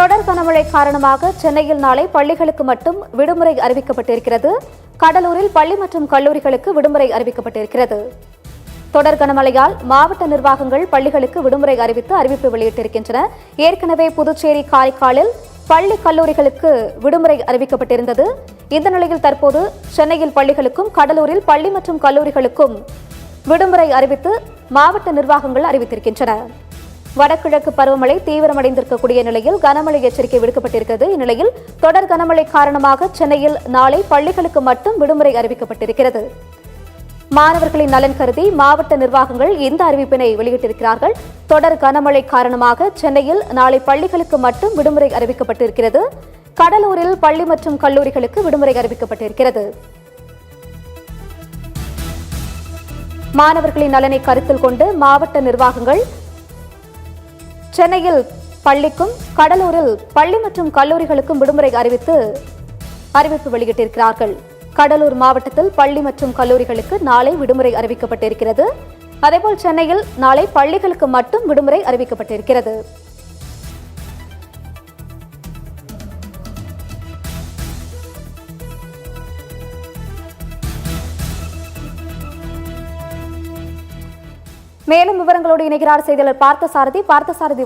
தொடர் கனமழை காரணமாக சென்னையில் நாளை பள்ளிகளுக்கு மட்டும் விடுமுறை அறிவிக்கப்பட்டிருக்கிறது. கடலூரில் பள்ளி மற்றும் கல்லூரிகளுக்கு விடுமுறை அறிவிக்கப்பட்டிருக்கிறது. தொடர் கனமழையால் மாவட்ட நிர்வாகங்கள் பள்ளிகளுக்கு விடுமுறை அறிவித்து அறிவிப்பு வெளியிட்டிருக்கின்றன. ஏற்கனவே புதுச்சேரி, காரைக்காலில் பள்ளி கல்லூரிகளுக்கு விடுமுறை அறிவிக்கப்பட்டிருந்தது. இந்த நிலையில் தற்போது சென்னையில் பள்ளிகளுக்கும் கடலூரில் பள்ளி மற்றும் கல்லூரிகளுக்கும் விடுமுறை அறிவித்து மாவட்ட நிர்வாகங்கள் அறிவித்திருக்கின்றன. வடகிழக்கு பருவமழை தீவிரமடைந்திருக்கக்கூடிய நிலையில் கனமழை எச்சரிக்கை விடுக்கப்பட்டிருக்கிறது. இந்நிலையில் தொடர் கனமழை காரணமாக சென்னையில் நாளை பள்ளிகளுக்கு மட்டும் விடுமுறை அறிவிக்கப்பட்டிருக்கிறது. மாணவர்களின் நலன் கருதி மாவட்ட நிர்வாகங்கள் இந்த அறிவிப்பினை வெளியிட்டிருக்கிறார்கள். தொடர் கனமழை காரணமாக சென்னையில் நாளை பள்ளிகளுக்கு மட்டும் விடுமுறை அறிவிக்கப்பட்டிருக்கிறது. கடலூரில் பள்ளி மற்றும் கல்லூரிகளுக்கு விடுமுறை அறிவிக்கப்பட்டிருக்கிறது. மாணவர்களின் நலனை கருத்தில் கொண்டு மாவட்ட நிர்வாகங்கள் சென்னையில் பள்ளிக்கும் கடலூரில் பள்ளி மற்றும் கல்லூரிகளுக்கும் விடுமுறை அறிவிப்பு வெளியிட்டிருக்கிறார்கள். கடலூர் மாவட்டத்தில் பள்ளி மற்றும் கல்லூரிகளுக்கு நாளை விடுமுறை அறிவிக்கப்பட்டிருக்கிறது. அதேபோல் சென்னையில் நாளை பள்ளிகளுக்கு மட்டும் விடுமுறை அறிவிக்கப்பட்டிருக்கிறது. மேலும் விவரங்களோடு இணைகிறார் செய்தியாளர் பார்த்தசாரதி.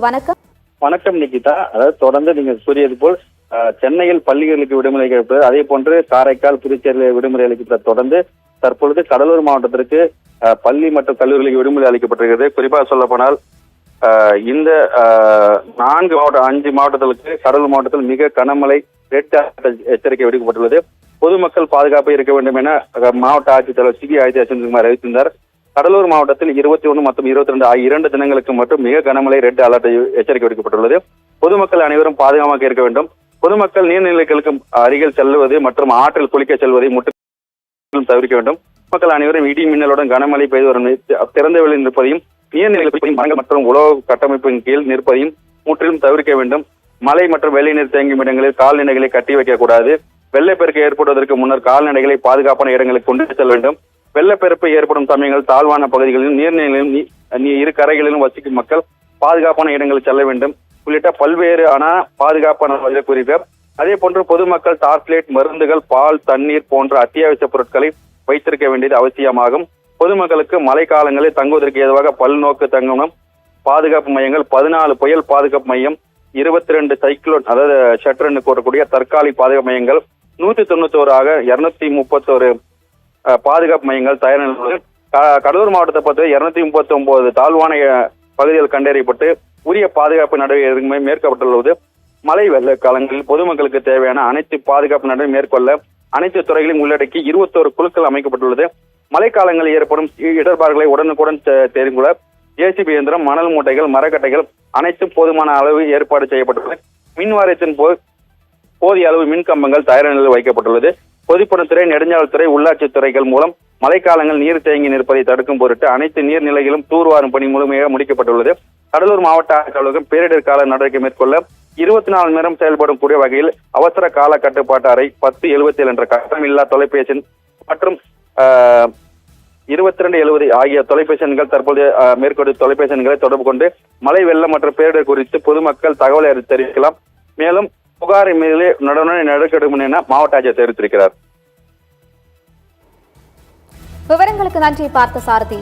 வணக்கம். வணக்கம் நிகிதா. அதாவது தொடர்ந்து நீங்க கூறியது போல் சென்னையில் பள்ளிகளுக்கு விடுமுறை அளிக்கப்பட்டது. அதே போன்று காரைக்கால், புதுச்சேரியில் விடுமுறை அளிக்கப்பட்ட தொடர்ந்து தற்பொழுது கடலூர் மாவட்டத்திற்கு பள்ளி மற்றும் கல்லூரிகளுக்கு விடுமுறை அளிக்கப்பட்டிருக்கிறது. குறிப்பாக சொல்ல போனால் இந்த 5 மாவட்டங்களுக்கு கடலூர் மாவட்டத்தில் மிக கனமழை ரெட் எச்சரிக்கை விடுக்கப்பட்டுள்ளது. பொதுமக்கள் பாதுகாப்பு இருக்க வேண்டும் என மாவட்ட ஆட்சித்தலைவர் சி அஜித்குமார் அறிவித்திருந்தார். கடலூர் மாவட்டத்தில் 21 மற்றும் 22 ஆகிய 2 தினங்களுக்கு மட்டும் மிக கனமழை ரெட் அலர்ட் எச்சரிக்கை விடுக்கப்பட்டுள்ளது. பொதுமக்கள் அனைவரும் பாதுகாப்பாக இருக்க வேண்டும். பொதுமக்கள் நீர்நிலைகளுக்கு அருகில் செல்வது மற்றும் ஆற்றில் குளிக்க செல்வதை முற்றிலும் தவிர்க்க வேண்டும். மக்கள் அனைவரும் இடி மின்னலுடன் கனமழை பெய்து வரும் திறந்த வெளியில் நிற்பதையும் நீர்நிலைகள் மரங்கள் மற்றும் உலக கட்டமைப்பின் கீழ் நிற்பதையும் முற்றிலும் தவிர்க்க வேண்டும். மழை மற்றும் வெள்ளை நீர் தேங்கும் இடங்களில் கால்நடைகளை கட்டி வைக்கக்கூடாது. வெள்ளப்பெருக்கு ஏற்படுவதற்கு முன்னர் கால்நடைகளை பாதுகாப்பான இடங்களுக்கு கொண்டு செல்ல வேண்டும். வெள்ளப்பெருப்பு ஏற்படும் சமயங்கள் தாழ்வான பகுதிகளிலும் நீர்நிலையிலும் இரு கரைகளிலும் வசிக்கும் மக்கள் பாதுகாப்பான இடங்களில் செல்ல வேண்டும் உள்ளிட்ட பல்வேறு பாதுகாப்பான குறிப்பிட்டார். அதே போன்று பொதுமக்கள் டார்ச்லைட், மருந்துகள், பால், தண்ணீர் போன்ற அத்தியாவசிய பொருட்களை வைத்திருக்க வேண்டியது அவசியமாகும். பொதுமக்களுக்கு மழை காலங்களில் தங்குவதற்கு ஏதுவாக பல்நோக்கு தங்குமிடம் பாதுகாப்பு மையங்கள் 14 புயல் பாதுகாப்பு மையம், 22 சைக்ளோன் அதாவது ஷட்டர்னு கூறக்கூடிய தற்காலிக பாதுகாப்பு மையங்கள், 191 231 பாதுகாப்பு மையங்கள் தயார் நிலையில். கடலூர் மாவட்டத்தை பொறுத்தவரை 239 தாழ்வான பகுதிகள் கண்டறியப்பட்டு உரிய பாதுகாப்பு நடவடிக்கை மேற்கொள்ளப்பட்டுள்ளது. மழை வெள்ள காலங்களில் பொதுமக்களுக்கு தேவையான அனைத்து பாதுகாப்பு நடவடிக்கை மேற்கொள்ள அனைத்து துறைகளையும் உள்ளடக்கி 21 குழுக்கள் அமைக்கப்பட்டுள்ளது. மழைக்காலங்களில் ஏற்படும் இடர்பாடுகளை உடனுக்குடன் தெரிந்து கொள்ள ஜேசிபி இயந்திரம், மணல் மூட்டைகள், மரக்கட்டைகள் அனைத்தும் போதுமான அளவு ஏற்பாடு செய்யப்பட்டுள்ளது. மின் வாரியத்தின் போதிய அளவு மின் கம்பங்கள் தயார் நிலையில் வைக்கப்பட்டுள்ளது. பொதுப்பணித்துறை, நெடுஞ்சாலைத்துறை, உள்ளாட்சி துறைகள் மூலம் மழைக்காலங்கள் நீர் தேங்கி நிற்பதை தடுக்கும் பொருட்டு அனைத்து நீர்நிலைகளும் தூர்வாரும் பணி முழுமையாக முடிக்கப்பட்டுள்ளது. கடலூர் மாவட்ட ஆட்சியாளர்கள் பேரிடர் கால நடவடிக்கை மேற்கொள்ள 24 மணி நேரம் செயல்படும் கூடிய வகையில் அவசர கால கட்டுப்பாட்டு அறை, 1077 என்ற கட்டணமில்லா தொலைபேசி மற்றும் 2270 ஆகிய தொலைபேசி எண்கள் தற்போது மேற்கொண்டு தொலைபேசி எண்களை தொடர்பு கொண்டு மழை வெள்ளம் மற்றும் பேரிடர் குறித்து பொதுமக்கள் தகவலை தெரிவிக்கலாம். மேலும் புகாரை மீது நடவடிக்கை எடுக்கும் என மாவட்ட ஆட்சியர் தெரிவித்திருக்கிறார். விவரங்களுக்கு நன்றி பார்த்தசாரதி.